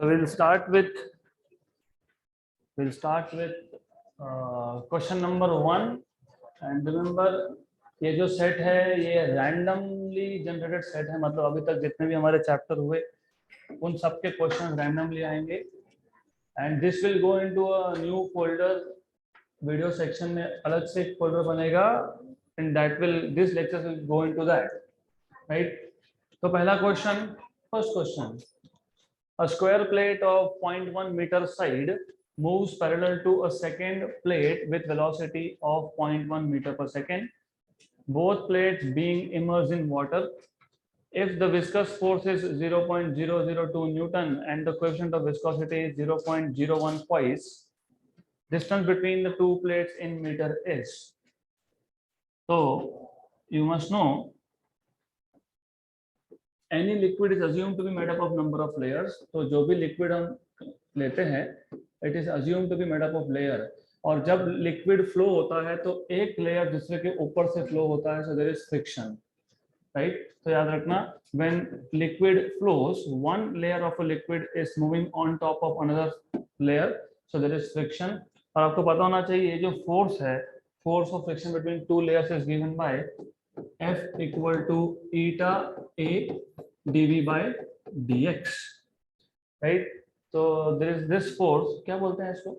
So we'll start with question number 1 and remember ये जो set है ये रैंडमली जनरेटेड सेट है, मतलब अभी तक जितने भी हमारे चैप्टर हुए उन सब के क्वेश्चन रैंडमली आएंगे and this will go into a new folder. Video section में अलग से एक फोल्डर बनेगा and that will this lecture will go into that, right. तो पहला question, first question, a square plate of 0.1 meter side moves parallel to a second plate with velocity of 0.1 meter per second, both plates being immersed in water. If the viscous force is 0.002 Newton and the coefficient of viscosity is 0.01 poise, distance between the two plates in meter is. So you must know any liquid is assumed to be made up of number of layers. तो जो भी liquid हम लेते हैं it is assumed to be made up of layer, और जब liquid flow होता है तो एक layer दूसरे के ऊपर से flow होता है, so there is friction, right? तो याद रखना when liquid flows one layer of a liquid is moving on top of another layer, so there is friction। और आपको पता होना चाहिए ये जो force है, force of friction between two layers is given by F equal to eta A dV by dx, right? तो there is this force, क्या बोलते हैं इसको,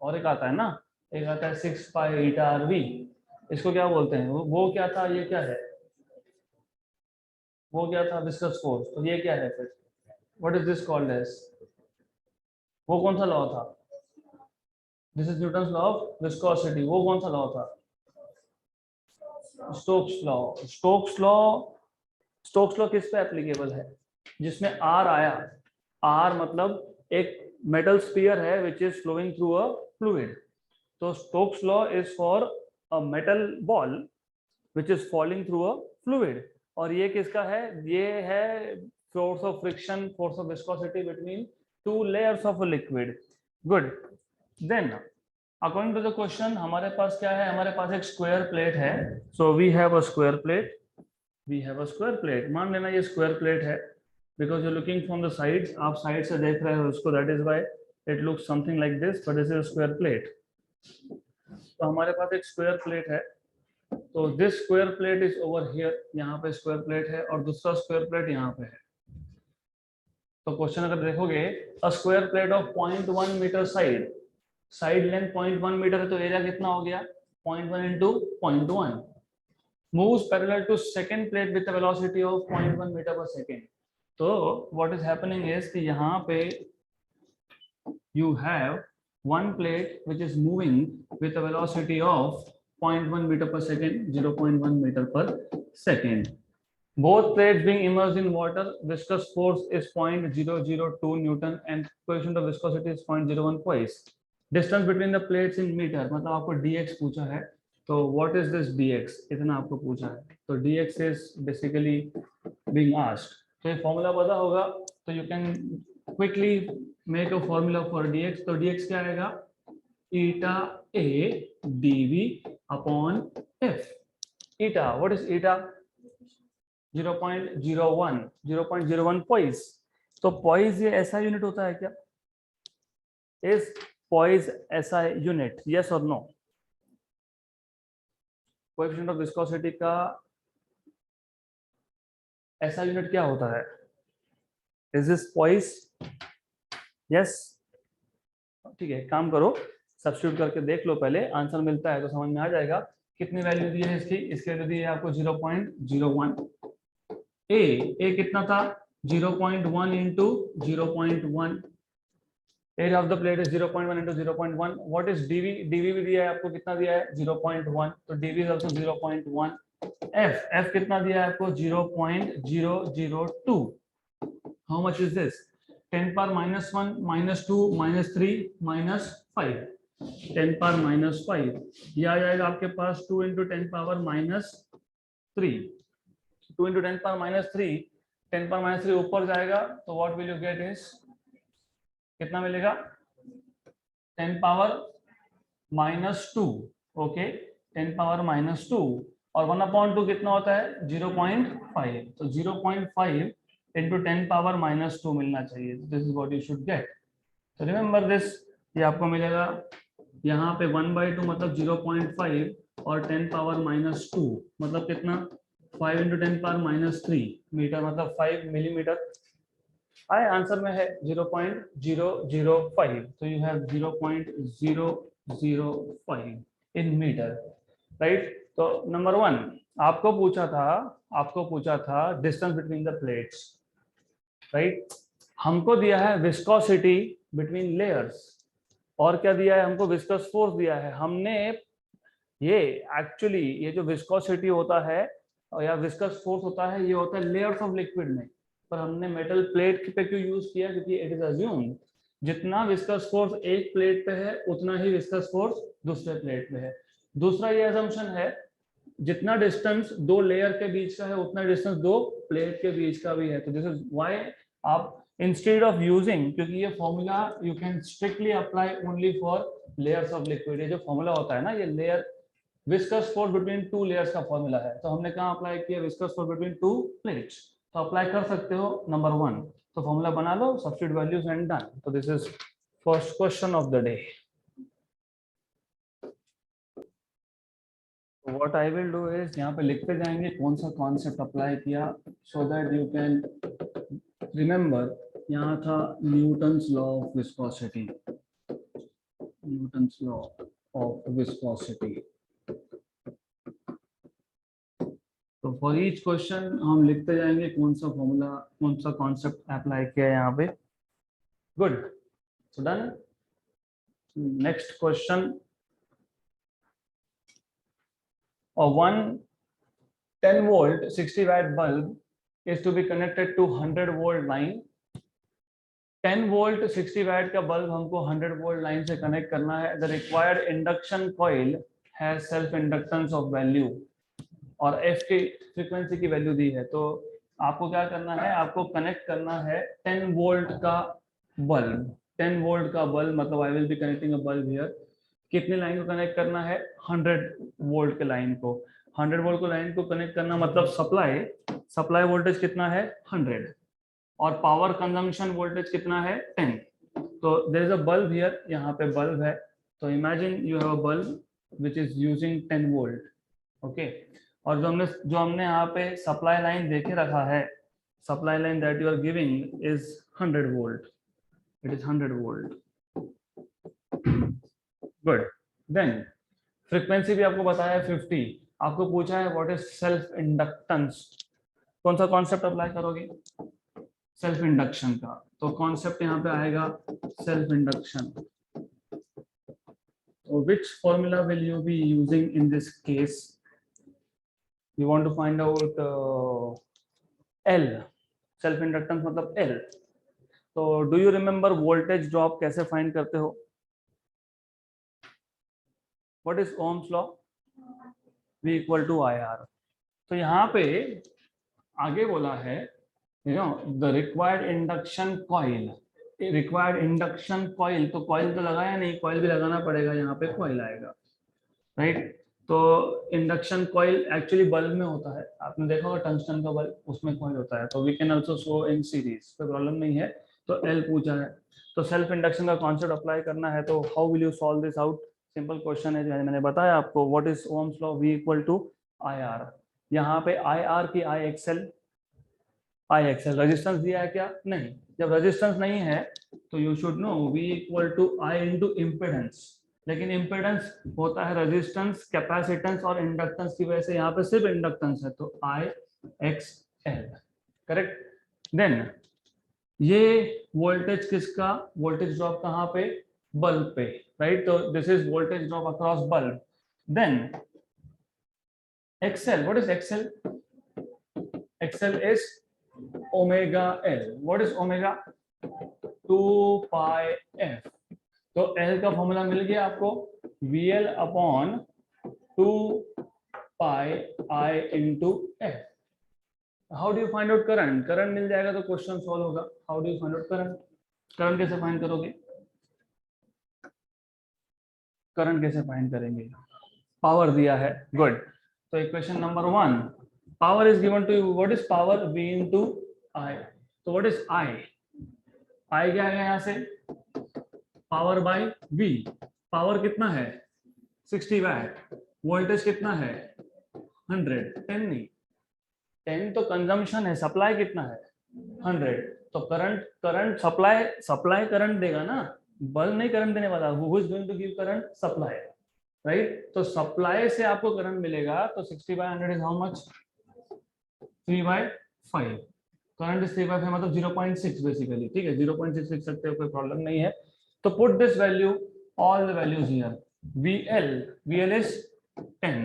और एक आता है ना, एक आता है 6 पाई eta RV, इसको क्या बोलते हैं, वो क्या था, ये क्या है, वो क्या था, विस्कस फोर्स। तो ये क्या है फिर, what is this called as, वो कौन सा लॉ था, this is Newton's law of viscosity, वो कौन सा लॉ था, स्टोक्स लॉ। स्टोक्स लॉ किस पे एप्लीकेबल है, जिसमें आर आया, आर मतलब एक मेटल स्फीयर है which is flowing through a fluid, तो Stokes law is for a metal ball which is falling through a fluid, और ये किसका है, ये है force of friction, force of viscosity between two layers of a liquid. Good, then according to the question हमारे पास क्या है, हमारे पास एक स्क्वायर प्लेट है। So we have a square plate, मान लेना ये स्क्वायर प्लेट है, because you looking from the sides, आप साइड से देख रहे हो उसको, that is why it looks something like this, but this is a square plate. तो हमारे पास एक स्क्वायर प्लेट है, तो this square plate is over here, यहाँ पे स्क्वायर प्लेट है और दूसरा स्क्वायर प्लेट यहाँ पे है। तो क्वेश्चन अगर देखोगे, a square plate of 0.1 metre side length 0.1 metre है, तो एरिया कितना हो गया, 0.1 into 0.1, moves parallel to second plate with a velocity of 0.1 meter per second। तो what is happening is कि यहाँ पे you have one plate which is moving with a velocity of 0.1 meter per second, 0.1 meter per second, both plates being immersed in water, viscous force is 0.002 Newton and coefficient of viscosity is 0.01 poise, distance between the plates in meter, मतलब आपको dx पूछा है, तो what is this dx, इतना आपको पूछा है, तो dx is basically being asked। तो ये फॉर्मूला पता होगा तो you can quickly make a formula for dx। तो dx क्या आएगा, eta a dv upon f। eta, what is eta, 0.01 poise। तो poise ये ऐसा यूनिट होता है क्या, इज poise ऐसा unit, yes or no? Coefficient of viscosity का ऐसा यूनिट क्या होता है, इज दिस poise? यस, ठीक है, काम करो, सब्स्टिट्यूट करके देख लो, पहले आंसर मिलता है तो समझ में आ जाएगा। कितनी वैल्यू दी है इसकी, इसकी वैल्यू दी है आपको 0.01, ए कितना था, 0.1 into 0.1, area of the plate is 0.1 into 0.1, what is dv, dv भी दिया है आपको, कितना दिया है 0.1, तो dv is also 0.1, f कितना दिया है आपको 0.002, how much is this, 10 power minus 1 minus 2 minus 3 minus 5, 10 power minus 5, ये आ जाएगा आपके पास 2 into 10 power minus 3, 2 into 10 power minus 3, 10 power minus 3 ऊपर जाएगा तो what will you get is, कितना मिलेगा, 10 power minus 2, okay, 10 power minus 2, और 1/2 कितना होता है 0.5, तो 0.5 into 10 पावर -2 मिलना चाहिए. This is what you should get. तो रिमेंबर दिस, ये आपको मिलेगा यहाँ पे 1/2 मतलब 0.5 और 10 पावर -2 मतलब कितना, 5 into 10 पावर -3 मीटर मतलब 5 मिलीमीटर. आए आंसर में है 0.005. तो you have 0.005 in metre, right. तो नंबर 1 आपको पूछा था distance between the plates, right. हमको दिया है विस्कोसिटी बिटवीन लेयर्स, और क्या दिया है हमको, विस्कस फोर्स दिया है. हमने ये एक्चुअली ये जो विस्कोसिटी होता है या विस्कस फोर्स होता है, ये होता है लेयर्स ऑफ लिक्विड में, पर हमने मेटल प्लेट पे क्यों यूज किया, क्योंकि इट इज अज्यूम्ड जितना विस्कस फोर्स एक प्लेट पे है उतना ही विस्कस फोर्स दूसरे प्लेट पे है. दूसरा ये अजम्पशन है जितना डिस्टेंस दो लेयर के बीच का है उतना डिस्टेंस दो प्लेट के बीच का भी है. तो दिस इज व्हाई आप इंस्टेड ऑफ यूजिंग, क्योंकि ये formula you can strictly apply only for layers of liquid. ये जो फॉर्मूला होता है ना, ये layer viscous force between two layers का फॉर्मूला है. तो हमने कहाँ अप्लाई किया, viscous force between two plates. तो अप्लाई कर सकते हो नंबर 1. तो फॉर्मूला बना लो, सब्स्टिट्यूट वैल्यूज एंड डन. तो this is first question of the day. What I will do is यहाँ पे लिखते जाएंगे कौन सा कॉन्सेप्ट अप्लाई किया, so that you can remember. यहाँ था Newton's law of viscosity, Newton's law of viscosity. तो फॉर ईच क्वेश्चन हम लिखते जाएंगे कौन सा फॉर्मूला, कौन सा कॉन्सेप्ट अप्लाई किया है यहाँ पे. Good, so done. Next question. One 10 volt 60 watt bulb is to be connected to 100 volt line. 10 volt 60 watt का बल्ब हमको 100 वोल्ट लाइन से कनेक्ट करना है. The required induction coil has self inductance of value और f की frequency की value दी है. तो आपको क्या करना है, आपको कनेक्ट करना है 10 वोल्ट का बल्ब. 10 वोल्ट का बल्ब मतलब I will be connecting a bulb here. कितनी लाइन को कनेक्ट करना है, 100 वोल्ट के लाइन को. 100 वोल्ट को लाइन को कनेक्ट करना मतलब सप्लाई वोल्टेज कितना है 100 और पावर कंजम्पशन वोल्टेज कितना है 10. तो there is a bulb here, यहाँ पे बल्ब है. तो imagine you have a bulb which is using 10 volt. Okay, और जो हमने यहाँ पे सप्लाई लाइन देखे रखा है, supply line that you are giving is 100 volt. It is 100 volt. Good. Then frequency भी आपको बताया है 50. आपको पूछा है व्हाट इज सेल्फ इंडक्टेंस. कौन सा कॉन्सेप्ट अप्लाई करोगे, सेल्फ इंडक्शन का. तो कॉन्सेप्ट यहाँ पे आएगा self induction. Which formula will you be using in this case. You want to find out L. Self inductance मतलब L. तो do you remember voltage drop कैसे फाइंड करते हो. What is Ohm's law? V equal to IR. तो यहाँ पे आगे बोला है the required induction coil. required induction coil, तो coil तो लगाया नहीं, coil भी लगाना पड़ेगा. यहाँ पे coil आएगा, राइट. तो इंडक्शन कॉइल एक्चुअली बल्ब में होता है. आपने देखा होगा टंगस्टन का बल्ब, उसमें कॉइल होता है. तो we can also show in series, कोई प्रॉब्लम नहीं है. तो L पूछा है, तो सेल्फ इंडक्शन का कॉन्सेप्ट अप्लाई करना है. तो how will you solve this out. Simple question है, मैंने बताया आपको what is Ohm's law. V equal to IR. यहाँ पे IR की I रेजिस्टेंस दिया है क्या, नहीं. जब रेजिस्टेंस नहीं है तो you should know V equal to I into impedance. लेकिन इम्पिडेंस होता है रेजिस्टेंस, कैपेसिटेंस और इंडक्टेंस की वजह से. यहाँ पे सिर्फ इंडक्टेंस है तो IXL, करेक्ट. देन ये वोल्टेज किसका, वोल्टेज ड्रॉप कहाँ पे, बल्ब पे, राइट. तो this is voltage drop across bulb. Then XL, what is XL. XL is omega L. What is omega, 2 pi f. तो L का फॉर्मूला मिल गया आपको, VL upon 2 pi I into f. How do you find out current. Current मिल जाएगा तो question solve होगा. How do you find out current. Current कैसे फाइंड करोगे, करंट कैसे फाइंड करेंगे. पावर दिया है, गुड. तो equation number 1, power is given to you. What is power, V into I. तो व्हाट इज आई? आई क्या है यहाँ से? Power bye we. पावर कितना है? 60 वैट। वोल्टेज कितना है? 100। 10 नहीं, 10 तो कंजम्पशन है, सप्लाई कितना है? 100। तो current, current supply, supply current देगा ना, बल्ब नहीं करंट देने वाला। Who is going to give current? Supply, right? तो सप्लाई से आपको करंट मिलेगा, तो 60 बाय 100 इज हाउ मच? 3/5। करंट इज 3/5 मतलब 0.6 बेसिकली, ठीक है? 0.6 लिख सकते हो, कोई प्रॉब्लम नहीं है। तो put this value, all the values here. VL is 10,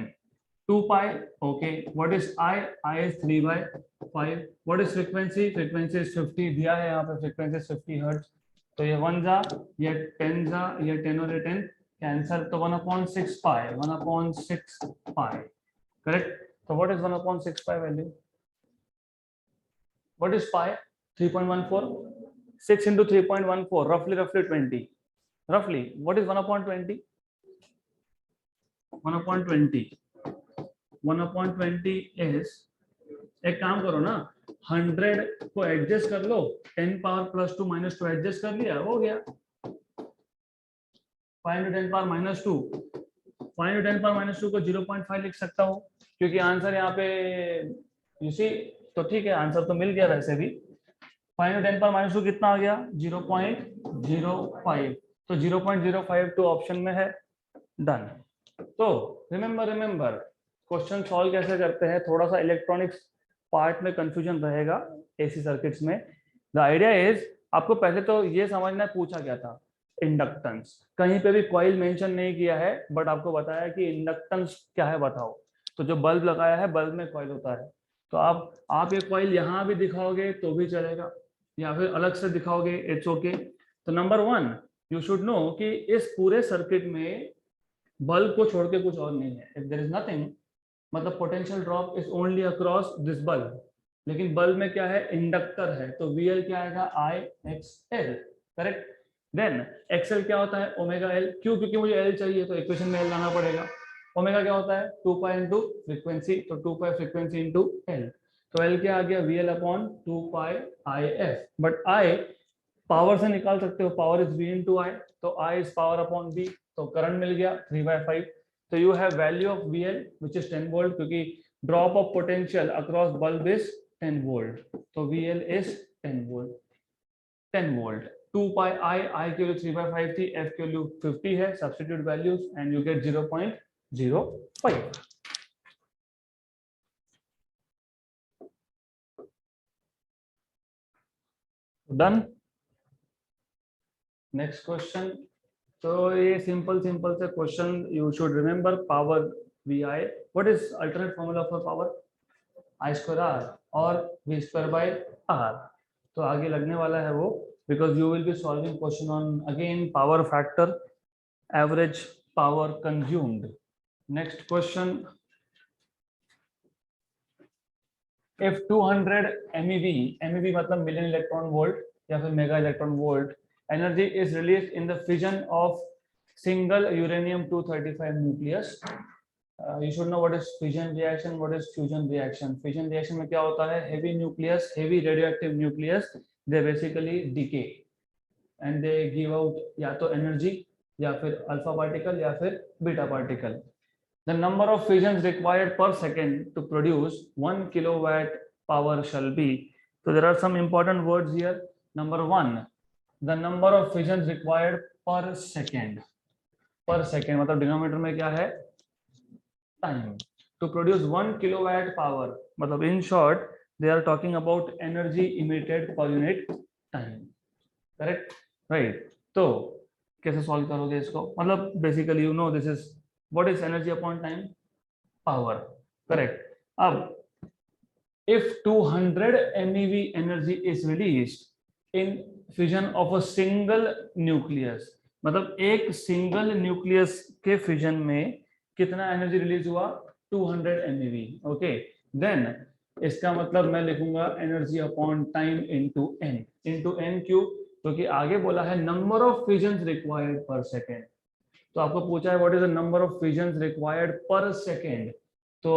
2 pi, okay. What is I? I is 3/5. What is frequency? Frequency is 50 दिया है यहाँ पे, frequency is 50 hertz। तो ये 1 जा, ये 10 जा, ये 10 और ये 10 कैंसर, तो 1/6 pi, 1/6 pi, करेक्ट? तो what is 1/6 pi value? What is pi? 3.14. 6 into 3.14, roughly 20. Roughly, what is 1/20? 1/20 1/20 is, एक काम करो ना, 100 को एडजस्ट कर लो, 10 पावर +2 -2 एडजस्ट कर लिया, हो गया। 5 into 10 पावर -2, 5 into 10 पावर -2 को 0.5 लिख सकता हूँ, क्योंकि आंसर यहाँ पे यू सी, तो ठीक है, आंसर तो मिल गया वैसे भी। 5 into 10 पावर -2 कितना आ गया? 0.05। तो 0.05 टू ऑप्शन में है, डन। तो रिमेंबर क्वेश्चन सॉल्व कैसे करते हैं, थोड़ा सा इलेक्ट्रॉनिक्स पार्ट में कंफ्यूजन रहेगा एसी सर्किट्स में। द आइडिया इज, आपको पहले तो ये समझना है पूछा क्या था, इंडक्टेंस। कहीं पे भी कॉइल मेंशन नहीं किया है, बट आपको बताया कि इंडक्टेंस क्या है बताओ। तो जो बल्ब लगाया है, बल्ब में कॉइल होता है, तो आप ये कॉइल यहाँ भी दिखाओगे तो भी चलेगा, या फिर अलग से दिखाओगे, इट्स ओके। तो नंबर 1 यू शुड नो कि इस पूरे सर्किट में बल्ब को छोड़ के कुछ और नहीं है। इफ देयर इज नथिंग, मतलब potential drop is only across this bulb, लेकिन बल्ब में क्या है? इंडक्टर है, तो VL क्या आएगा? IXL, correct? देन XL क्या होता है? Omega L। क्यों? क्योंकि मुझे L चाहिए, तो इक्वेशन में L लाना पड़ेगा। ओमेगा क्या होता है? 2 पाई इंटू फ्रीक्वेंसी, तो 2 पाई फ्रीक्वेंसी इंटू L। तो L क्या आ गया? VL/2 pi IF। But I power से निकाल सकते हो, power is V into I, तो I is power upon V। तो करंट मिल गया 3/5। तो you have value of VL which is 10 volt, क्योंकि drop of potential across bulb is 10 volt, तो VL is 10 volt. 10 volt. 2 pi I की value 3/5 थी, F की वैल्यू 50 है, substitute values and you get 0.05। Done. Next question. तो ये simple से question you should remember. Power VI, what is alternate formula for power? I² R और V²/R। तो आगे लगने वाला है वो, because you will be solving question on again power factor, average power consumed. Next question, if 200 MeV मतलब million electron volt या फिर mega electron volt energy is released in the fission of single uranium-235 nucleus. You should know what is fission reaction, what is fusion reaction. Fission reaction में क्या होता है? Heavy nucleus, heavy radioactive nucleus, they basically decay and they give out या तो energy या फिर alpha particle या फिर beta particle. The number of fissions required per second to produce 1 kilowatt power shall be. So there are some important words here. Number 1, the number of fissions required per second मतलब denominator में क्या है? Time. To produce 1 kilowatt power, मतलब in short they are talking about energy emitted per unit time, correct? Right. तो कैसे solve करोगे इसको? मतलब basically you know this is what is energy upon time? Power, correct? अब if 200 MeV energy is released in fission of a single nucleus, मतलब एक single nucleus के fission में कितना एनर्जी रिलीज हुआ? 200 MeV, ओके। देन इसका मतलब मैं लिखूंगा energy upon time into n। क्यों? क्योंकि आगे बोला है number of fissions required per second. तो आपको पूछा है what is the number of fissions required per second, तो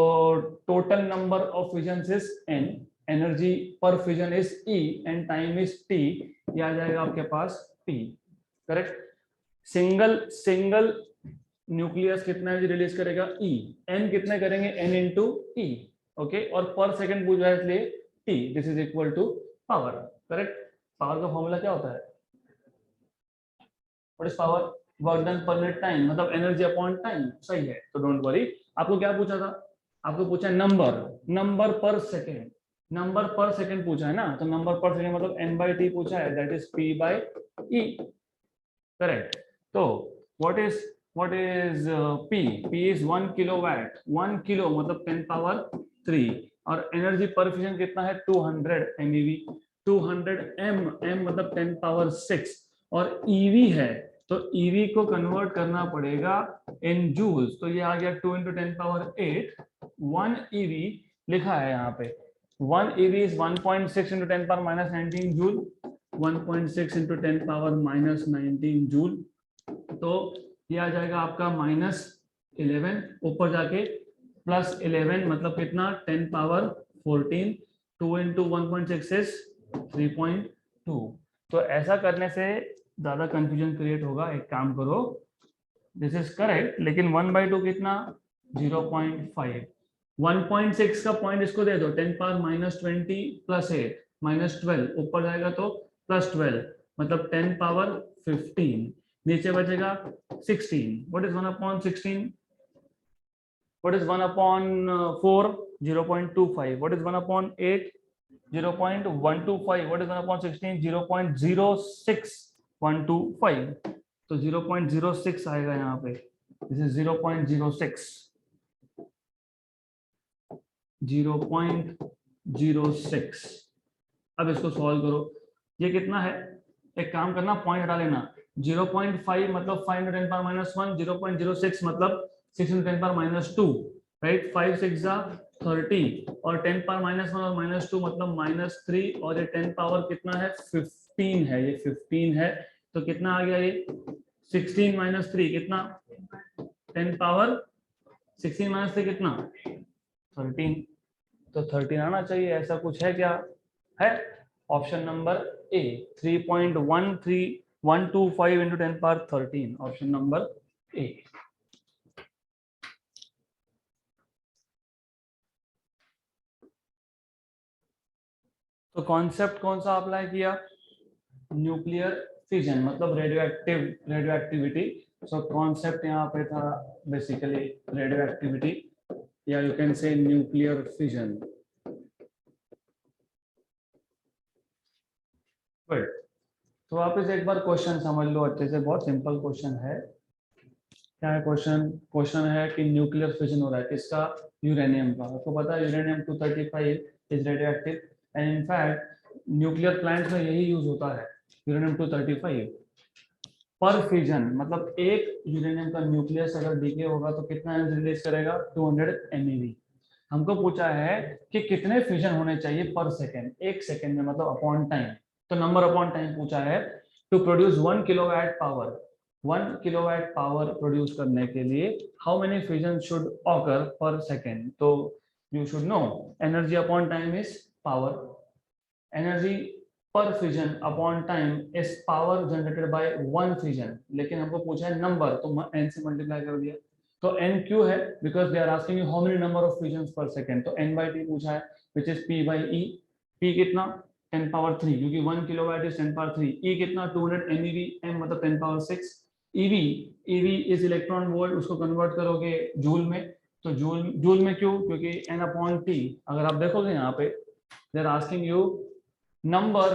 total number of fissions is n energy per fusion is E and time is T, ये आ जाएगा आपके पास P, करेक्ट। सिंगल न्यूक्लियस कितना एनर्जी रिलीज करेगा E, N कितने करेंगे N इंटू E, ओके, और पर सेकंड पूछ रहा है इसलिए T, this is equal to power, correct. Power का फॉर्मूला क्या होता है, what is power, work done per minute time, मतलब एनर्जी अपॉन टाइम, सही है। तो डोंट वरी, आपको क्या पूछा था, आपको पूछा नंबर पर सेकंड, नंबर पर सेकंड पूछा है ना, तो नंबर पर सेकंड मतलब n/t पूछा है, दैट इज p/e, करेक्ट। तो what is p is 1 kilowatt, 1 kilo मतलब 10 पावर 3, और एनर्जी पर फ्यूजन कितना है 200 MeV, 200 m मतलब 10 पावर 6, और EV है तो EV को कन्वर्ट करना पड़ेगा इन जूल्स, तो ये आ गया 2 × 10 पावर 8, 1 EV लिखा है यहाँ पे, 1 EV is 1.6 × 10 power minus 19 joule, 1.6 × 10 power minus 19 joule, तो ये आ जाएगा आपका -11, ऊपर जाके +11 मतलब कितना 10 पावर 14, 2 × 1.6 is 3.2। तो ऐसा करने से ज्यादा कंफ्यूजन क्रिएट होगा, एक काम करो, दिस इज करेक्ट, लेकिन 1/2 कितना 0.5, 1.6 का पॉइंट इसको दे दो, 10 पावर -20 + 8 -12, ऊपर जाएगा तो +12 मतलब 10 पावर 15, नीचे बचेगा 16, what is 1/16, what is 1/4, 0.25, what is 1/8, 0.125, what is 1/16, 0.06125, तो 0.06 आएगा यहाँ पे, दिस इज 0.06, 0.06। अब इसको सॉल्व करो, ये कितना है, एक काम करना पॉइंट हटा लेना, 0.5 मतलब 5 × 10 पावर -1, 0.06 मतलब 6 × 10 पावर -2, राइट, 5 6 30, और 10 पावर -1 और -2 मतलब -3, और ये 10 पावर कितना है 15 है, ये 15 है, तो कितना आ गया ये 16 - 3 कितना 10 पावर 16 - 3 कितना 13, तो 13 आना चाहिए, ऐसा कुछ है क्या, है option number A, 3.13125 × 10 power 13, option number A. तो कॉन्सेप्ट कौन सा अप्लाई किया, न्यूक्लियर फिजन मतलब रेडियोएक्टिविटी, सो कॉन्सेप्ट यहाँ पे था बेसिकली रेडियोएक्टिविटी, या you can say nuclear fission. Good, तो आप इस एक बार क्वेश्चन समझ लो अच्छे से, बहुत सिंपल क्वेश्चन है। क्या है क्वेश्चन है कि न्यूक्लियर फिजन हो रहा है किसका, यूरेनियम का। आपको पता है uranium 235 is radioactive, and in fact nuclear plants में यही यूज होता है, यूरेनियम 235। पर फिजन मतलब एक यूरेनियम का न्यूक्लियस अगर डीके होगा तो कितना एनर्जी रिलीज करेगा 200 MeV। हमको पूछा है कि कितने फिजन होने चाहिए पर सेकेंड, एक सेकेंड में मतलब अपॉन टाइम, तो नंबर अपॉन टाइम पूछा है। To produce 1 kilowatt power, 1 kilowatt power produce करने के लिए how many fusion should occur per second, तो you should know energy upon time is power, energy per fusion upon time is power generated by 1 fusion, लेकिन हमको पूछा है number, तो n से मल्टीप्लाई कर दिया, तो n क्यों है, because they are asking you how many number of fusions per second, तो n/t पूछा है व्हिच इज p/e, p कितना 10 पावर 3 क्योंकि 1 किलोवाट इज 10 पावर 3, e कितना 200 MeV, m मतलब 10 power 6, ev is electron volt, उसको कन्वर्ट करोगे जूल में, तो जूल में क्यों, क्योंकि n/t, अगर आप देखोगे यहाँ पे they are asking you number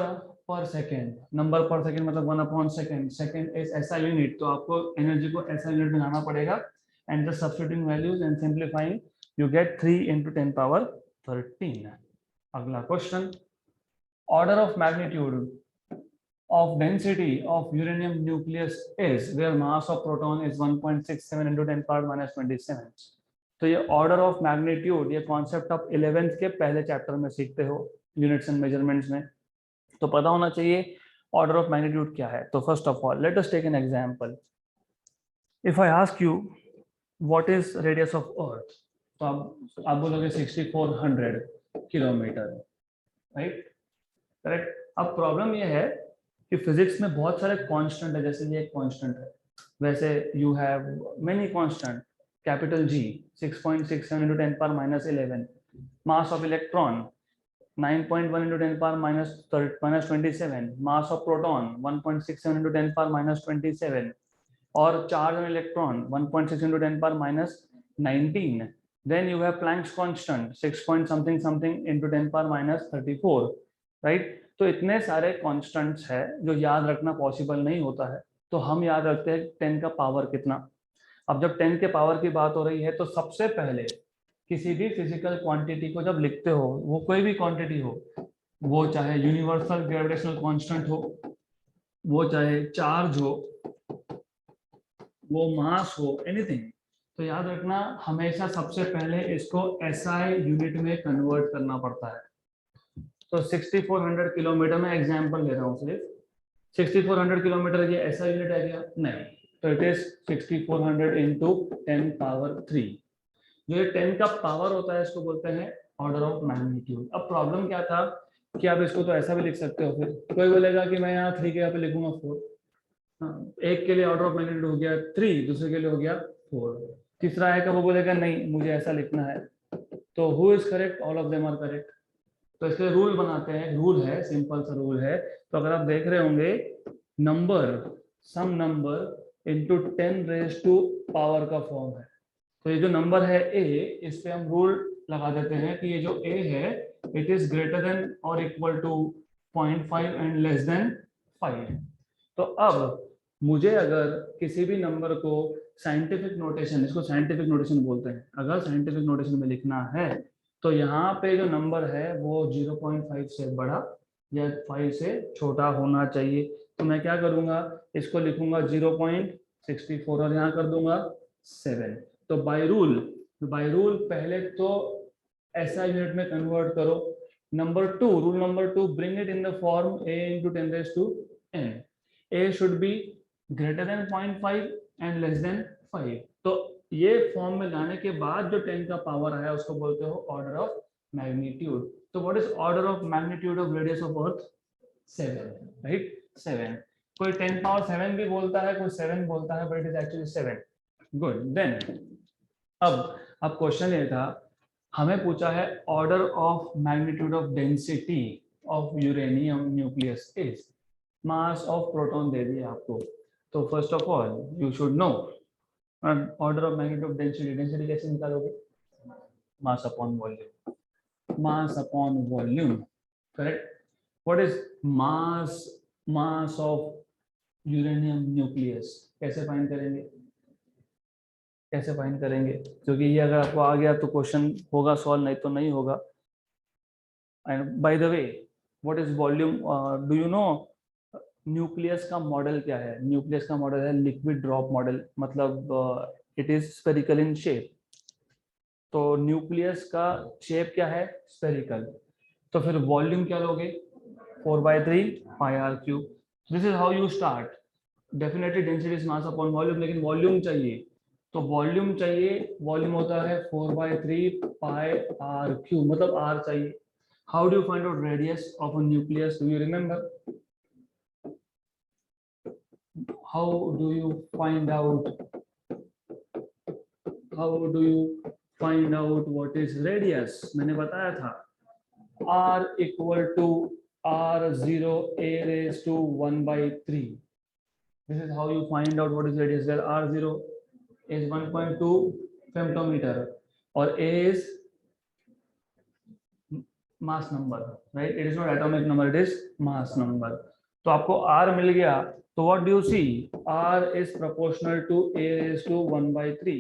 per second, number per second मतलब 1/सेकेंड, सेकेंड इज ऐसा यूनिट, तो आपको एनर्जी को ऐसा यूनिट में लाना पड़ेगा, and just substituting values and simplifying you get 3 × 10 power 13। अगला question, order of magnitude of density of uranium nucleus is where mass of proton is 1.67 × 10 power -27। तो ये order of magnitude, ये concept आप 11th के पहले चैप्टर में सीखते हो यूनिट्स एंड मेजरमेंट्स में, तो पता होना चाहिए ऑर्डर ऑफ मैग्नीट्यूड क्या है। तो first of all let us take an example, if I ask you what is radius of earth, तो आप बोलोगे 6400 किलोमीटर, राइट, करेक्ट। अब प्रॉब्लम ये है कि फिजिक्स में बहुत सारे कांस्टेंट है, जैसे ये एक कांस्टेंट है, वैसे you have many constant, capital G 6.67 into 10 power minus 11, mass of electron 9.1 into 10 power minus 27, mass of proton 1.67 into 10 power minus 27, और charge on electron 1.6 into 10 power minus 19. Then you have Planck's constant 6 point something something into 10 power minus 34, right? तो इतने सारे constants है जो याद रखना possible नहीं होता है, तो हम याद रखते हैं 10 का पावर कितना। अब जब 10 के पावर की बात हो रही है तो सबसे पहले किसी भी फिजिकल क्वांटिटी को जब लिखते हो, वो कोई भी क्वांटिटी हो, वो चाहे यूनिवर्सल ग्रेविटेशनल कांस्टेंट हो, वो चाहे चार्ज हो, वो मास हो, एनीथिंग, तो याद रखना हमेशा सबसे पहले इसको SI यूनिट में कन्वर्ट करना पड़ता है। तो 6400 किलोमीटर में एग्जांपल ले रहा हूँ सिर्फ, 6400 किलोमीटर ये SI यूनिट है क्या? नहीं, तो इट इज 6400 into 10 power 3। जो ये 10 का पावर होता है इसको बोलते हैं ऑर्डर ऑफ मैग्नीट्यूड। अब प्रॉब्लम क्या था कि आप इसको तो ऐसा भी लिख सकते हो, फिर कोई बोलेगा कि मैं यहाँ 3 के यहाँ पे लिखूंगा 4, एक के लिए ऑर्डर ऑफ मैग्नीट्यूड हो गया 3, दूसरे के लिए हो गया 4, तीसरा आएगा वो बोलेगा नहीं मुझे ऐसा लिखना है। तो who is correct? All of them are correct. तो इसके रूल बनाते हैं, रूल है, सिंपल सा रूल है। तो अगर आप देख रहे होंगे number, some number into 10 raise to power का फॉर्म है, तो ये जो नंबर है a, इस पे हम रूल लगा देते हैं कि ये जो a है इट इज ग्रेटर देन और equal to 0.5 and less than 5। तो अब मुझे अगर किसी भी नंबर को साइंटिफिक नोटेशन, इसको साइंटिफिक नोटेशन बोलते हैं, अगर साइंटिफिक नोटेशन में लिखना है तो यहाँ पे जो नंबर है वो 0.5 से बड़ा या 5 से छोटा होना चाहिए। तो मैं क्या करूंगा, इसको लिखूंगा 0.64 और यहाँ कर दूंगा 7। तो बाय रूल पहले तो SI यूनिट में कन्वर्ट करो। Number 2, rule number 2, bring it in the form a into 10 raised to n। a should be greater than 0.5 and less than 5। तो ये फॉर्म में लाने के बाद जो 10 का पावर आया उसको बोलते हो ऑर्डर ऑफ मैग्नीट्यूड। तो what is order of magnitude of radius of earth? 7, right, 7। कोई 10 पावर 7 भी बोलता है, कोई 7 बोलता है, but it is actually 7। Good. Then अब क्वेश्चन ये था, हमें पूछा है order of magnitude of density of uranium nucleus is, mass of proton दे दिया आपको। तो first of all you should know order of magnitude of density. Density कैसे निकालोगे? Mass upon volume, mass upon volume, correct. What is mass of uranium nucleus? कैसे find करेंगे? क्योंकि ये अगर आपको आ गया तो क्वेश्चन होगा सॉल्व, नहीं तो नहीं होगा। And bye the way, what is volume? Do you no nucleus का मॉडल क्या है? न्यूक्लियस का मॉडल है लिक्विड ड्रॉप मॉडल, मतलब it is spherical in shape. तो न्यूक्लियस का शेप क्या है? स्फेरिकल। तो फिर वॉल्यूम क्या लोगे? 4/3 πr³। This is how you start. Definitely density is mass upon volume, लेकिन वॉल्यूम चाहिए, तो वॉल्यूम चाहिए, वॉल्यूम होता है 4/3 πr³, मतलब r चाहिए। How do you find out radius of a nucleus? Do you remember? How do you find out what is radius? मैंने बताया था r equal to r0 a raised to 1/3। This is how you find out what is radius, where r0 is 1.2 femtometer और a is mass number, right? It is not atomic number, it is mass number। तो आपको r मिल गया, तो what do you see? r is proportional to a raised to 1/3।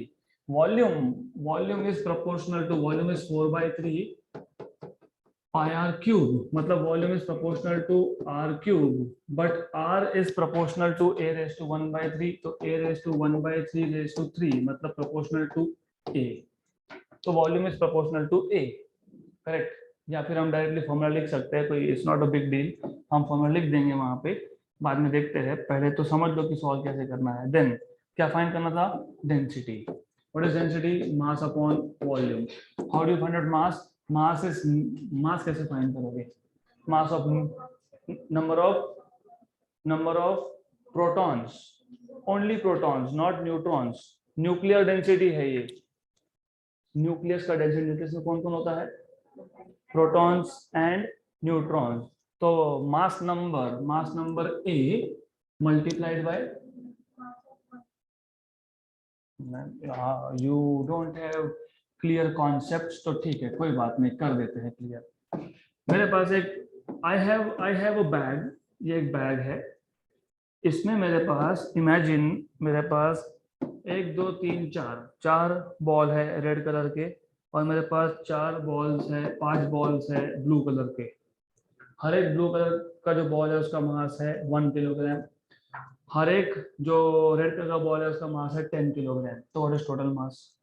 volume is proportional to, volume is 4/3 πr³, मतलब volume is proportional to r³, but r is proportional to a raised to 1/3, तो a raised to 1/3 raised to 3 मतलब proportional to a। तो volume is proportional to a, correct. या फिर हम directly formula लिख सकते हैं, कोई it's not a big deal, हम फॉर्मूला लिख देंगे वहां पे, बाद में देखते हैं। पहले तो समझ लो कि सॉल्व कैसे करना है। देन क्या फाइंड करना था? Density. What is density? Mass upon volume. How do you find out mass? Mass कैसे फाइंड करोगे? mass of number of protons, only protons, not neutrons. Nuclear density है ये, न्यूक्लियस का डेंसिटी, न्यूक्लियस में कौन कौन होता है, प्रोटॉन्स एंड न्यूट्रॉन्स. तो mass number A multiplied by, you don't have clear concepts, तो ठीक है कोई बात नहीं, कर देते हैं क्लियर. मेरे पास एक आई हैव अ बैग, ये एक बैग है, इसमें मेरे पास इमेजिन मेरे पास 1 2 3 4 बॉल है रेड कलर के, और मेरे पास 4 बॉल्स है, 5 बॉल्स है ब्लू कलर के. हर एक ब्लू कलर का जो बॉल है उसका मास है 1 किलोग्राम. हर एक जो रेड कलर का बॉल है उसका मास है 10 किलोग्राम. तो व्हाट इज टोटल मास?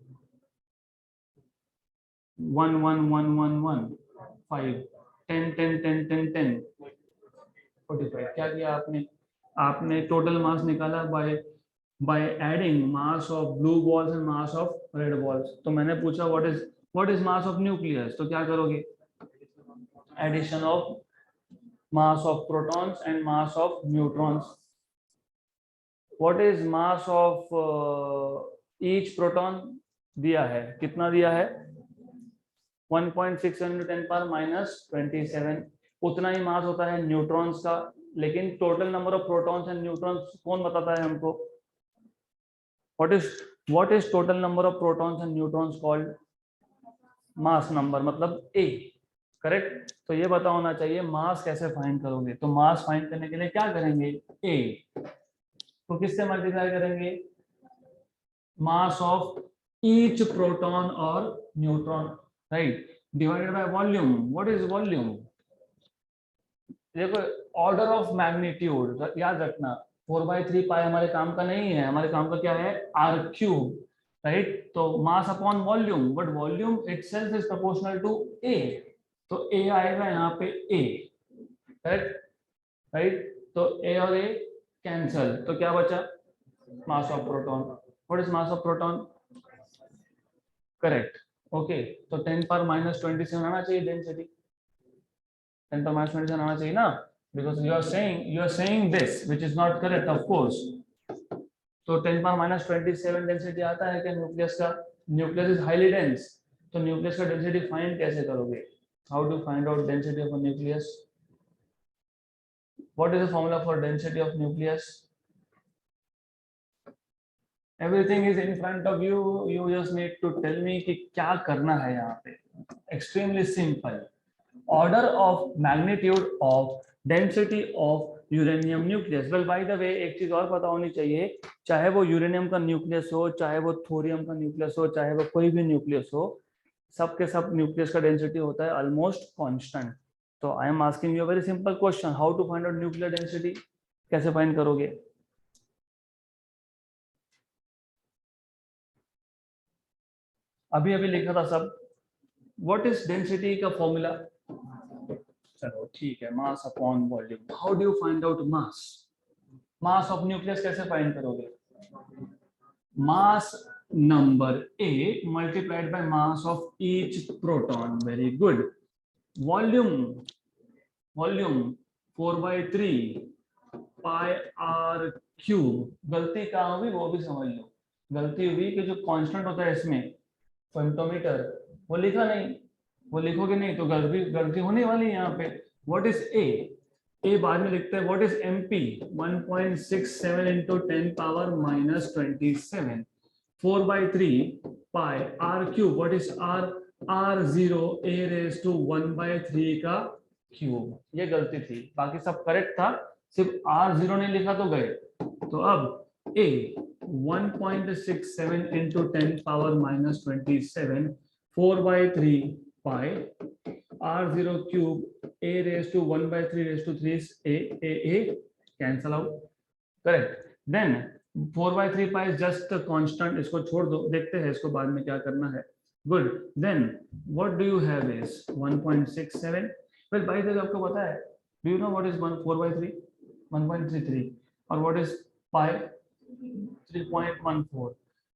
1 1 1 1 1 5 10 10 10 10 10 45. क्या किया आपने? आपने टोटल मास निकाला by adding mass of blue balls and mass of red balls. तो मैंने पूछा what is mass of nucleus, तो क्या करोगे? Addition of mass of protons and mass of neutrons. What is mass of each proton दिया है, कितना दिया है? 1.67 × 10⁻⁻27. उतना ही मास होता है न्यूट्रॉन्स का, लेकिन total number of protons and neutrons कौन बताता है हमको? what is total number of protons and neutrons called? Mass number, मतलब ए. करेक्ट. तो ये पता होना चाहिए मास कैसे फाइंड करोगे. तो मास फाइंड करने के लिए क्या करेंगे? ए. तो किससे मल्टीप्लाई करेंगे? मास ऑफ ईच प्रोटॉन और neutron, right, divided by volume. What is volume? देखो ऑर्डर ऑफ मैग्नीट्यूड याद रखना. 4/3 पाई हमारे काम का नहीं है, हमारे काम का क्या है? r³, right. तो mass upon volume, but volume itself is proportional to a. तो ए आएगा यहाँ पे ए, करेक्ट, राइट. तो ए और ए कैंसल, तो क्या बचा? मास of proton. What is mass of proton? Correct. Okay. तो 10⁻⁻27 आना चाहिए डेंसिटी. 10⁻⁻27 आना चाहिए ना, because you are saying this which is not correct of course. तो 10⁻⁻27 डेंसिटी आता है क्या न्यूक्लियस का? Nucleus is highly dense. तो न्यूक्लियस का डेंसिटी फाइंड कैसे करोगे? How to find out density of a nucleus? What is the formula for density of nucleus? Everything is in front of you, you just need to tell me कि क्या करना है यहाँ पे. Extremely simple. Order of magnitude of density of uranium nucleus. Well by the way एक चीज और पता होनी चाहिए, चाहे वो यूरेनियम का न्यूक्लियस हो, चाहे वो थोरियम का न्यूक्लियस हो, चाहे वो कोई भी न्यूक्लियस हो, सबके सब न्यूक्लियस का डेंसिटी होता है ऑलमोस्ट कांस्टेंट. तो I am asking you a very simple question, how to find out nuclear density? कैसे फाइंड करोगे? अभी अभी लिखा था सब. व्हाट इज डेंसिटी का फॉर्मूला? चलो ठीक है, mass upon volume. How do you find out mass? Mass of nucleus कैसे फाइंड करोगे? Mass number A multiplied by mass of each proton. Very good. Volume 4/3 pi r³. गलती कहाँ हुई वो भी समझ लो. गलती हुई कि जो कांस्टेंट होता है इसमें फेम्टोमीटर, वो लिखा नहीं. वो लिखोगे नहीं तो गलती होने वाली है यहाँ पे. What is a? ए बाद में लिखते हैं. What is MP? 1.67 × 10⁻⁻27. 4/3 pi r³. What is r? r0 a⁻⁴ का क्यूब. ये गलती थी, बाकी सब करेक्ट था, सिर्फ r0 नहीं लिखा तो गए. तो अब a 1.67 × 10⁻⁻27 4/3 pi r0³ a⁻⁴ cancel out. Correct. Then 4/3 pi is just constant, इसको छोड़ दो, देखते हैं इसको बाद में क्या करना है. Good. Then what do you have is 1.67. Well by the way आपको पता है, do you know what is 4/3? 1.33. और व्हाट इज पाई? 3.14.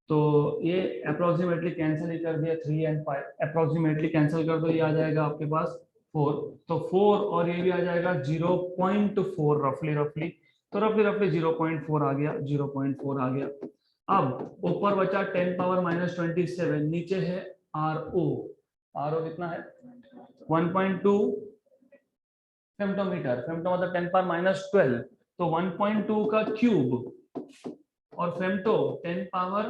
तो ये अप्रोक्सीमेटली कैंसिल ही कर दिया. 3 and 5 अप्रोक्सीमेटली कैंसिल कर दो, ये आ जाएगा आपके पास 4, तो 4 और ये भी आ जाएगा 0.4 रफली, तो रफली 0.4 आ गया, 0.4 आ गया। अब ऊपर बचा 10 पावर -27, नीचे है RO, RO कितना है 1.2 फेम्टोमीटर, फेम्टो मतलब 10 पावर -12, तो 1.2 का क्यूब, और फेम्टो 10 पावर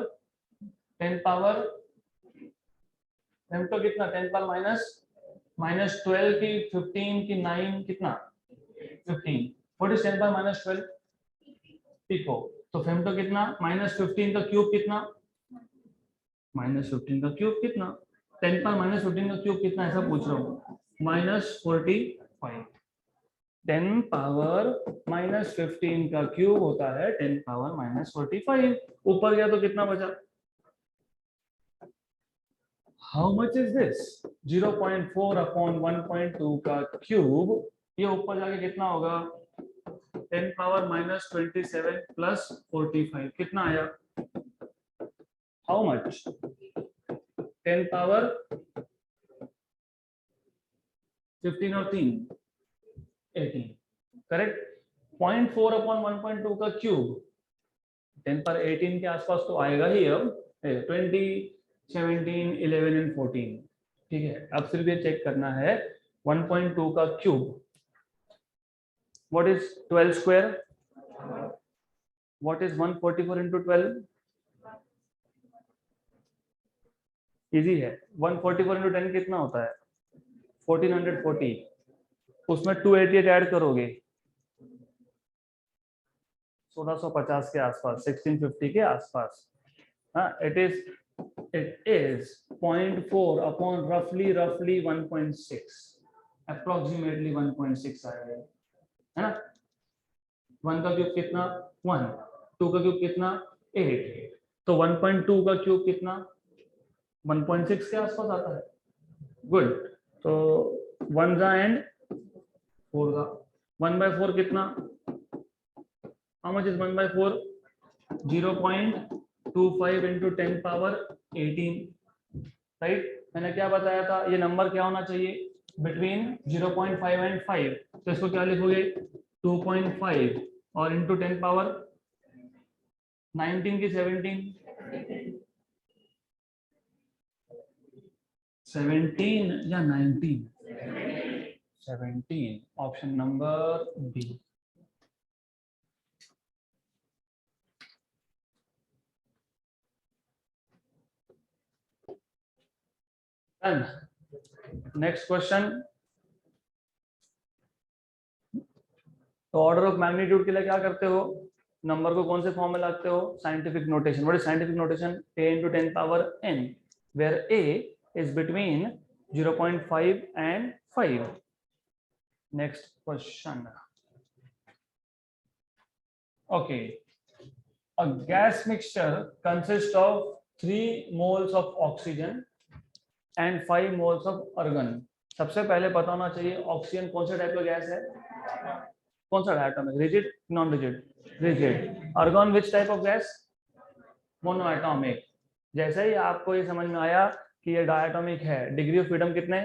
फेम्टो कितना 10 पावर -12 की 15 की 9 कितना 15, व्हाट इज 10 पावर -12 पिको, तो फेम्टो कितना -15 का क्यूब कितना -15 का क्यूब कितना 10 पावर -15 का क्यूब कितना, ऐसा पूछ रहा हूँ -45, 10 पावर -15 का क्यूब होता है 10 पावर -45, ऊपर गया तो कितना बचा, how much is this 0.4 upon 1.2 का क्यूब, ये ऊपर जाके कितना होगा 10 पावर -27 प्लस 45 कितना आया, हाउ मच 10 पावर 15 और 3 18, करेक्ट। 0.4 अपॉन 1.2 का क्यूब 10 पर 18 के आसपास तो आएगा ही, अब 20 17 11 एंड 14, ठीक है। अब सिर्फ ये चेक करना है 1.2 का cube, what is 12 square, what is 144 into 12, easy है, 144 इंटू 10 कितना होता है 1440, उसमें 288 ऐड करोगे 1650 के आसपास, 1650 के आसपास, हाँ it is 0.4 upon roughly 1.6, approximately 1.6 आएगा, है ना। 1 का क्यूब कितना 1, 2 का क्यूब कितना 8, तो 1.2 का क्यूब कितना 1.6 के आसपास आता है, गुड। तो 1 का एंड 4 का, 1/4 कितना, how much is 1/4, 0.25 into 10 power 18, right. मैंने क्या बताया था, ये नंबर क्या होना चाहिए बिटवीन 0.5 एंड 5, तो इसको क्या लिखोगे 2.5 और इंटू 10 पावर 19 की 17 या 19, 17, option number B. Next question, तो ऑर्डर ऑफ मैग्नीट्यूड के लिए क्या करते हो, नंबर को कौन से फॉर्म में लाते हो, scientific notation, what is scientific notation, a into 10 power n, where a is between 0.5 and 5. Next question. Okay, a gas mixture consists of 3 moles of oxygen and 5 moles of argon. सबसे पहले पता होना चाहिए oxygen कौन सा type का gas है, कौन सा diatomic, rigid non rigid, rigid. Argon which type of gas, monoatomic. जैसे ही आपको ये समझ में आया कि ये डायटोमिक है, डिग्री ऑफ फ्रीडम कितने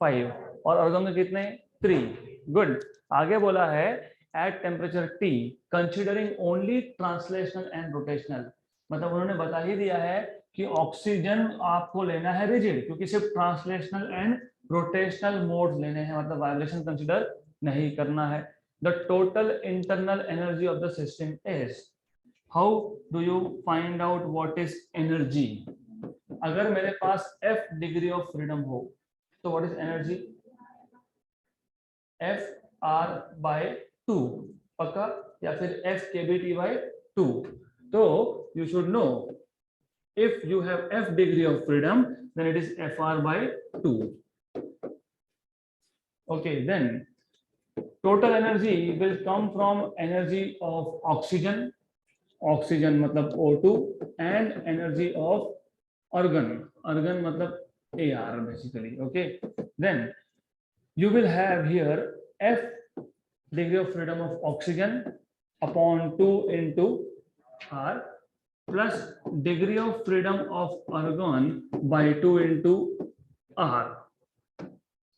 5 और आर्गन के कितने 3, गुड। आगे बोला है at temperature T considering only translational and rotational, मतलब उन्होंने बता ही दिया है कि ऑक्सीजन आपको लेना है रिजिड, क्योंकि सिर्फ ट्रांसलेशनल एंड रोटेशनल मोड लेने हैं, मतलब वाइब्रेशन कंसिडर नहीं करना है। The total internal energy of the system is, how do you find out what is energy? अगर मेरे पास F डिग्री ऑफ फ्रीडम हो तो what is energy, F R by 2, पक्का, या फिर F kBT by 2, तो you should know if you have F degree of freedom then it is FR by 2. Okay, then total energy will come from energy of oxygen, oxygen मतलब O2, and energy of argon, argon मतलब AR basically. Okay, then you will have here F degree of freedom of oxygen upon 2 into R plus degree of freedom of argon by 2 into R.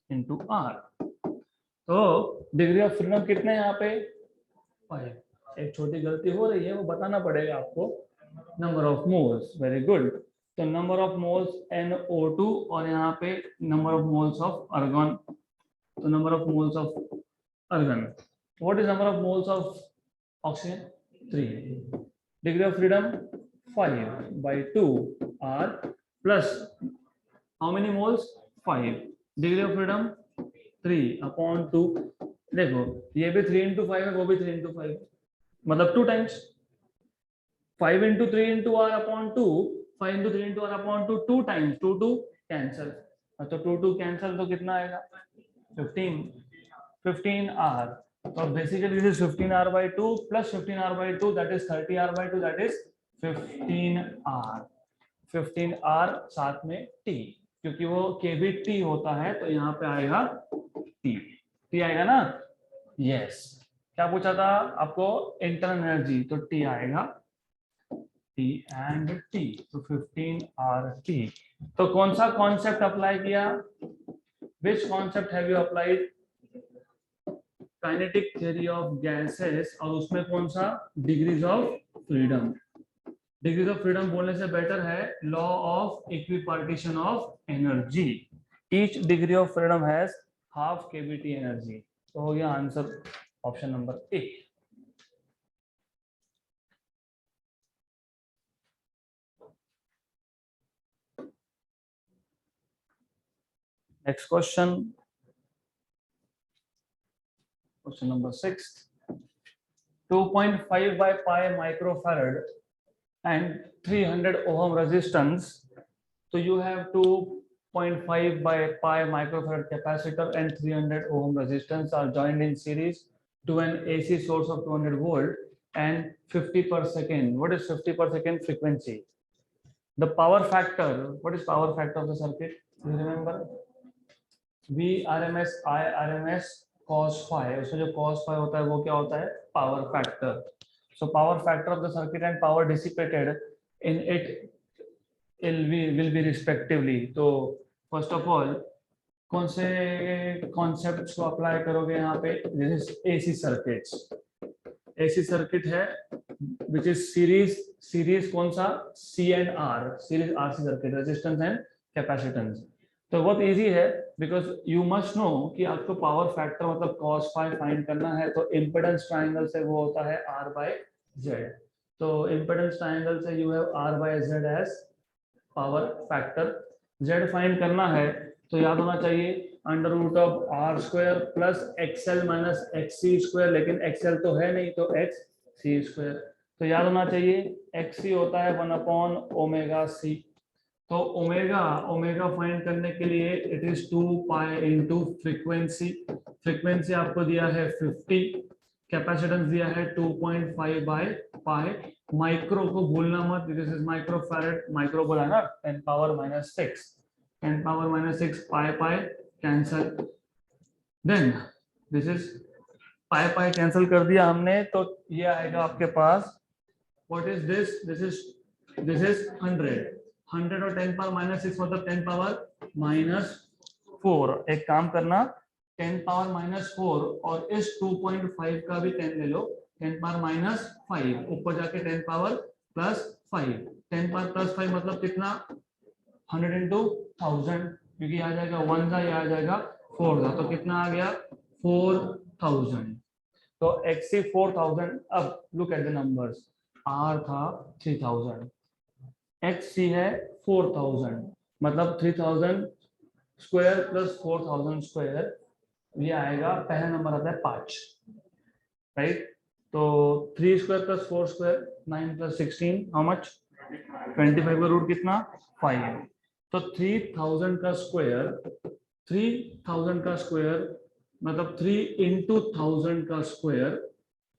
Into R. तो degree of freedom कितने यहाँ पे 5। एक छोटी गलती हो रही है, वो बताना पड़ेगा आपको। Number of moles, very good. तो नंबर ऑफ मोल्स NO2 और यहाँ पे number of moles of argon. तो number of moles of argon, what is number of moles of oxygen 3। Degree of freedom 5/2 R plus how many moles 5। Degree of freedom 3/2। देखो ये भी 3 into 5 है, वो भी 3 into 5, मतलब 2 times 5 into 3 into R/2, 5 into 3 into R/2, 2 times 2 2 cancel. तो 2 2 cancel तो कितना आएगा 15 R। तो basically this is 15R/2 plus 15R/2 that is 30R/2 that is 15R। 15R साथ में T, क्योंकि वो केवी T होता है तो यहाँ पे आएगा T आएगा ना। यस क्या पूछा था आपको इंटरनल एनर्जी, तो T आएगा T and T, तो 15RT। तो कौन सा कॉन्सेप्ट अप्लाई किया, विच concept have you applied, kinetic theory of gases, और उसमें कौन सा degrees of freedom. Degrees of freedom बोलने से बेटर है law of equipartition of energy. Each degree of freedom has half KVT energy. तो हो गया answer option number A. Next question, question number 6। 2.5 by pi microfarad and 300 ohm resistance. So you have 2.5 by pi microfarad capacitor and 300 ohm resistance are joined in series to an AC source of 200 volt and 50 per second. What is 50 per second frequency? The power factor, what is power factor of the circuit? You remember? V RMS I RMS cos phi, उसमें जो cos phi होता है वो क्या होता है power factor. So power factor of the circuit and power dissipated in it will be respectively. तो first of all कौन से कॉन्सेप्ट्स को अप्लाई करोगे यहाँ पे, this is AC circuits. AC circuit है विच इज सीरीज कौन सा C and R, series RC circuit, resistance and capacitance. तो बहुत इजी है बिकॉज यू मस्ट नो कि आपको पावर फैक्टर मतलब cos phi फाइंड करना है, तो इम्पिडेंस ट्रायंगल से वो होता है R/Z। तो इम्पिडेंस ट्रायंगल से you have R/Z as power factor. Z find करना है तो याद होना चाहिए under root of R² plus XL minus XC², लेकिन XL तो है नहीं तो XC²। तो याद होना चाहिए XC होता है 1/ωc। तो ओमेगा फाइंड करने के लिए it is 2 pi into frequency. Frequency आपको दिया है 50, कैपेसिटेंस दिया है 2.5 बाय पाई। माइक्रो को भूलना मत, this is micro farad, micro बोला ना 10 power -6, 10 power -6 pi cancel. Then this is pi cancel कर दिया हमने, तो ये आएगा आपके पास what is this, this is 100 और 10 पावर -6 मतलब 10 पावर -4। एक काम करना 10 पावर -4 और इस 2.5 का भी 10 ले लो, 10 पावर -5 ऊपर जाके 10 पावर +5, 10 पावर +5 मतलब कितना 100 into 1000, क्योंकि आ जाएगा 1 का, आ जाएगा 4 का, तो कितना आ गया 4000। तो XC 4000। अब look at the numbers, R था 3000, XC है 4000, मतलब 3000 स्क्वायर प्लस 4000 स्क्वायर, ये आएगा पहला नंबर आता है 5, राइट। तो 3 square plus 4 square 9 plus 16 how much 25 का रूट कितना 5। तो 3000 का स्क्वायर, 3000 का स्क्वायर मतलब 3 into 1000 का स्क्वायर,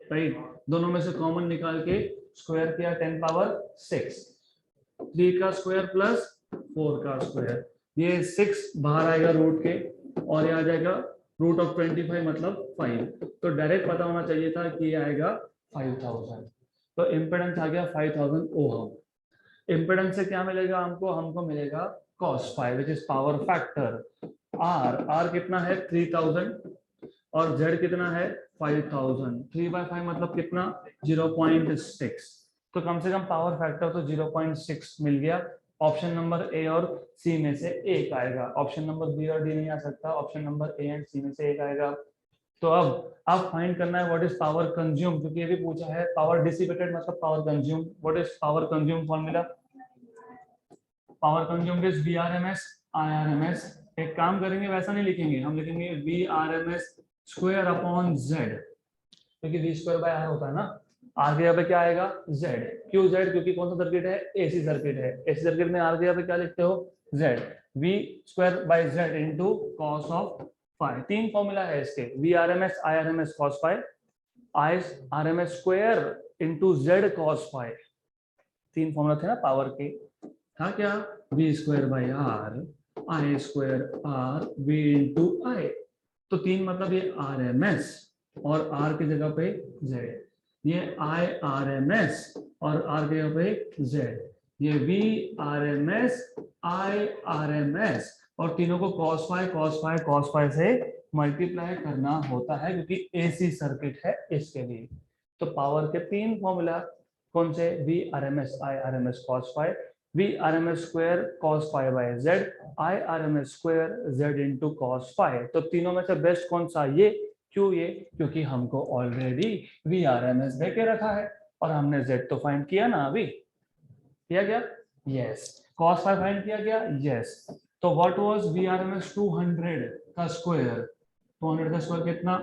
राइट। दोनों में से कॉमन निकाल के स्क्वायर किया 10 पावर 6, 3 का स्क्वायर प्लस 4 का स्क्वायर, ये 6 बाहर आएगा रूट के और ये आ जाएगा रूट ऑफ 25 मतलब 5। तो डायरेक्ट पता होना चाहिए था कि ये आएगा 5000। तो इम्पिडेंस आ गया 5000 ओहम। इम्पिडेंस से क्या मिलेगा हमको मिलेगा cos phi which is power factor. R कितना है 3000 और जेड कितना है 5000। 3/5 मतलब कितना 0.6। तो कम से कम पावर फैक्टर तो 0.6 मिल गया। ऑप्शन नंबर ए और सी में से एक आएगा, ऑप्शन नंबर बी और डी नहीं आ सकता, ऑप्शन नंबर ए एंड सी में से एक आएगा। तो अब फाइंड करना है व्हाट इज पावर कंज्यूम, क्योंकि ये भी पूछा है पावर डिसिपेटेड मतलब power consume. What is power consume formula? Power consumed is VRMS IRMS। एक काम करेंगे वैसा नहीं लिखेंगे, हम लिखेंगे VRMS स्क्वायर अपॉन जेड, क्योंकि V स्क्वायर बाय R होता है ना। आर के यहाँ पे क्या आएगा Z। क्यों Z? क्योंकि कौन सा सर्किट है AC सर्किट है। AC सर्किट में आर के यहाँ पे क्या लिखते हो Z। V square by Z into cos of phi. तीन फॉर्मूला है इसके, VRMS IRMS cos phi, IRMS square into Z cos phi. तीन फॉर्मूला थे ना पावर के। था क्या V square by R I square R V into I। तो तीन मतलब ये RMS और R की जगह पे Z, ये IRMS और R की जगह पे Z, ये VRMS IRMS और तीनों को cos फाई से मल्टीप्लाई करना होता है क्योंकि AC सर्किट है इसके लिए। तो पावर के तीन फॉर्मूला कौन से? VRMS IRMS cos phi, VRMS square cos phi by Z, IRMS square Z into cos phi. तो तीनों में से बेस्ट कौन सा? ये। क्यों ये? क्योंकि हमको ऑलरेडी VRMS दे के रखा है और हमने Z तो फाइंड किया ना अभी। किया गया? यस। cos फाई फाइंड किया गया? यस। तो व्हाट वाज VRMS 200 का स्क्वायर? 200 का स्क्वायर कितना?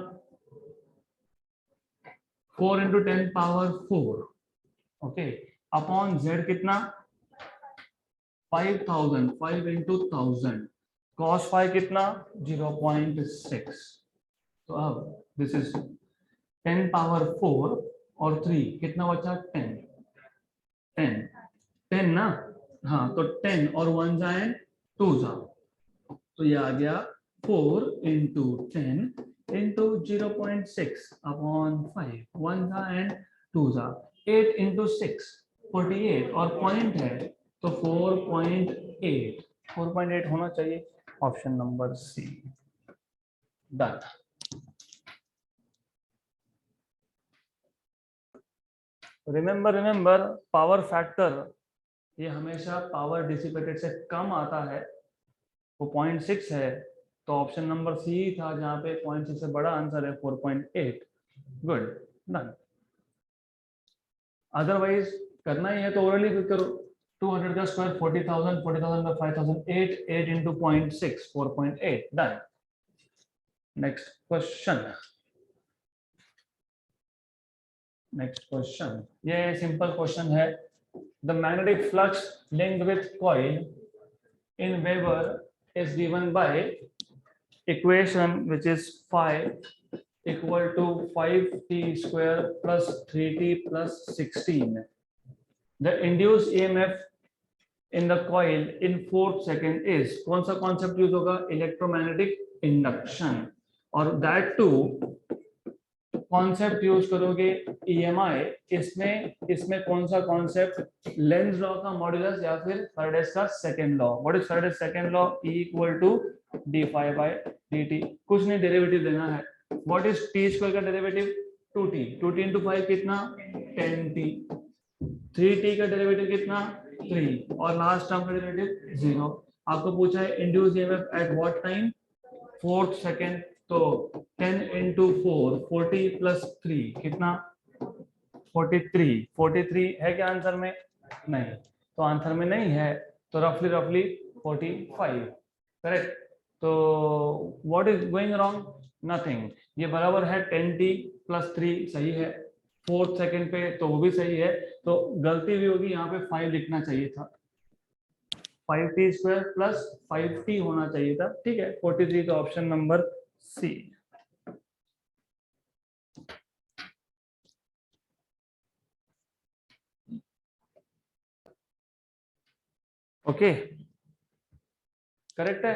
4 into 10 power 4। Okay, upon Z कितना? 5000, 5 into 1000। cos फाई कितना? 0.6। तो अब दिस इज 10 पावर 4 और 3 कितना बचा? 10 10 10 ना। हाँ, तो 10 और 1 जाए 2 जा, तो ये आ गया 4 into 10 into 0.6 अपॉन 5। 1 जा एंड 2 जा, 8 into 6 48 और पॉइंट है तो 4.8। 4.8 होना चाहिए, option number C. Done. Remember power factor ये हमेशा पावर डिसिपेटेड से कम आता है। वो 0.6 है, तो ऑप्शन नंबर सी था जहां पे 0.6 से बड़ा आंसर है 4.8। Good, done. अदरवाइज करना ही है तो ओरली भी करो। 200 का स्क्वायर 40,000, 40,000 का 5,000, 8 into 0.6 4.8। डन। Next question. ये सिंपल क्वेश्चन है। The magnetic flux linked with coil in Weber is given by equation which is phi equal to 5t square plus 3t plus 16. The induced EMF in the coil in 4 second is, कौन सा concept use होगा? Electromagnetic induction. और that too concept use करोगे EMI। इसमें कौन सा concept? Lenz law का modulus या फिर फैराडेस का second law. What is Faraday's second law? E equal to D phi by dt। कुछ नहीं, डेरिवेटिव देना है। व्हाट इज t स्क्वायर का डेरिवेटिव? 2t। 2t into 5 कितना? 10t। 3t का डेरिवेटिव कितना? 3 और लास्ट टर्म का डेरिवेटिव 0। आपको पूछा है induce EMF at what time? 4th second. तो 10 into 4 40 plus 3 कितना? 43। 43 है क्या आंसर में? नहीं, तो आंसर में नहीं है, तो रफली 45। करेक्ट। तो what is going wrong? Nothing. ये बराबर है 10t plus 3 सही है। 4th सेकंड पे तो वो भी सही है, तो गलती भी होगी, यहाँ पे 5 लिखना चाहिए था। 5t स्क्वायर प्लस 5t होना चाहिए था। ठीक है, 43 का option number C. Okay, correct है।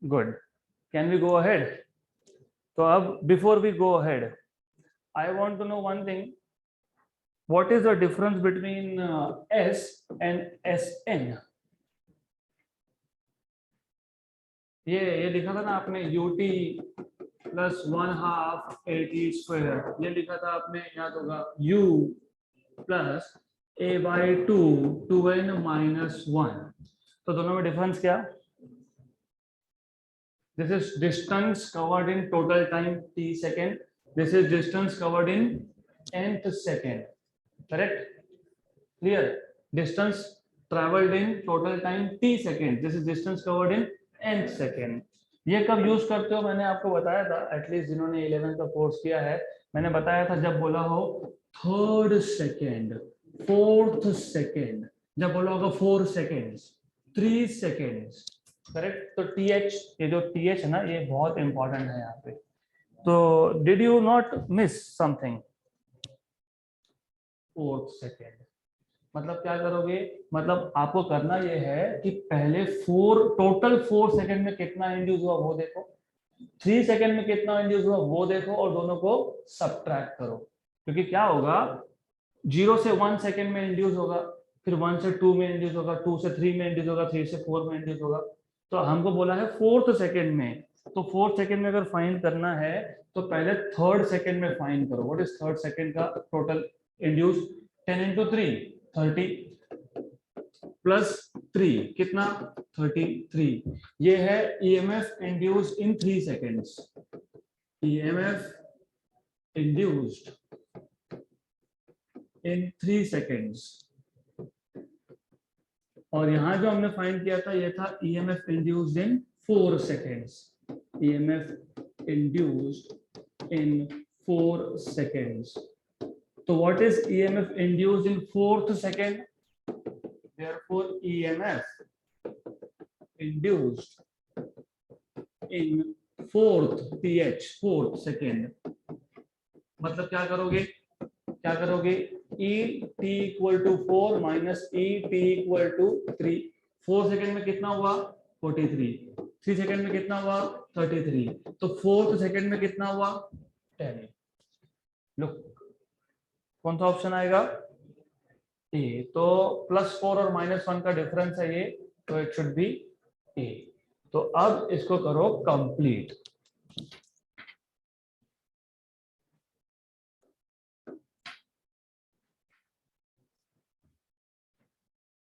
Good, can we go ahead? तो अब before we go ahead, I want to know one thing. What is the difference between S and SN? ये लिखा था ना आपने ut प्लस 1/2 at स्क्वायर, ये लिखा था आपने, याद होगा, u plus a/2 2n minus 1। तो दोनों में डिफरेंस क्या? This is distance covered in total time t second. This is distance covered in nth second. Correct? Clear? Distance traveled in total time t second. This is distance covered in nth second. ये कब use करते हो? मैंने आपको बताया था, at least जिन्होंने 11 का कोर्स किया है, मैंने बताया था जब बोला हो थर्ड सेकेंड, फोर्थ सेकेंड, जब बोला होगा 4 सेकेंड्स, 3 सेकेंड्स। करेक्ट? तो टीएच, ये जो टीएच है ना, ये बहुत इंपॉर्टेंट है यहाँ पे। तो did you not miss something? Fourth second मतलब क्या करोगे? मतलब आपको करना ये है कि पहले टोटल 4 सेकेंड में कितना इंड्यूस हुआ वो देखो, 3 सेकेंड में कितना इंड्यूस हुआ वो देखो, और दोनों को सबट्रैक्ट करो। क्योंकि क्या होगा, 0 से 1 सेकेंड में इंड्यूस होगा, फिर 1 से 2 में इंड्यूस होगा, 2 से 3 में इंड्यूस होगा, 3 से 4 में इंड्यूस होगा। तो हमको बोला है 4th सेकेंड में, तो 4th सेकेंड में अगर फाइंड करना है तो पहले 3rd सेकेंड में फाइंड करो। व्हाट इज 3rd सेकेंड का टोटल इंड्यूस? 10 into 3 30 प्लस 3 कितना? 33। ये है EMF induced in 3 seconds. EMF induced in 3 seconds. और यहां जो हमने फाइंड किया था ये था EMF induced in 4 seconds. EMF induced in 4 seconds. So what is EMF induced in 4th second? Therefore EMF induced in 4th fourth second. मतलब क्या करोगे? E t equal to 4 minus E t equal to 3। 4 second में कितना हुआ? 43। 3 second में कितना हुआ? 33। तो 4th सेकेंड में कितना हुआ? 10। लुक, कौन सा ऑप्शन आएगा? ए। तो +4 और -1 का डिफरेंस है ये, तो इट शुड बी ए। तो अब इसको करो कंप्लीट।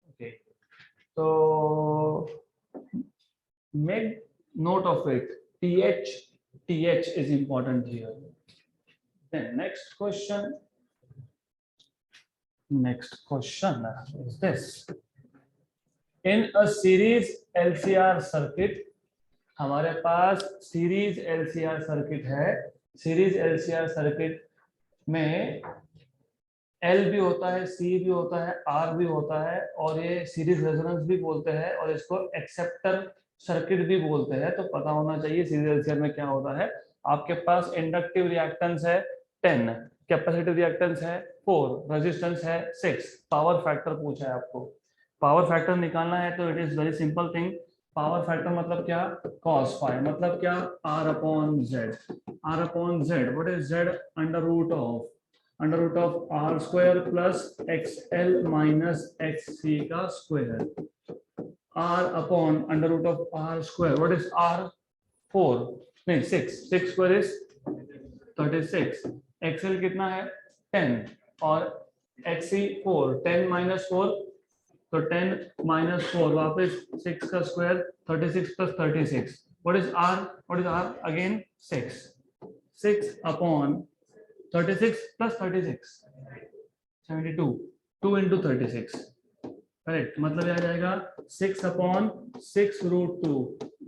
ओके, तो make note of it. TH is important here. Then next question is this. In a series LCR circuit, हमारे पास सीरीज LCR सर्किट है। सीरीज LCR सर्किट में L भी होता है, C भी होता है, R भी होता है, और ये सीरीज रेजोनेंस भी बोलते हैं, और इसको एक्सेप्टर सर्किट भी बोलते हैं। तो पता होना चाहिए सीरीज LCR में क्या होता है। आपके पास इंडक्टिव रिएक्टेंस है 10, कैपेसिटिव रिएक्टेंस है 4, रेजिस्टेंस है 6, पावर फैक्टर पूछा है आपको। पावर फैक्टर निकालना है तो it is very simple thing. Power factor मतलब क्या? cos फाई, मतलब क्या? R/Z। R/Z, what is Z? Under root of R square plus XL minus XC का square. R upon under root of R square, what is R? 4 नहीं 6 square is 36। XL कितना है? 10, और XC 4। 10 minus 4, तो 10 minus 4 वापस 6 का square, 36 plus 36। What is R again 6 upon 36 plus 36 72, 2 into 36। Correct? मतलब आ जाएगा 6 upon 6 root 2,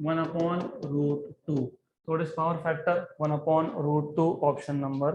1 upon root 2। What is power factor? 1 upon root 2, option number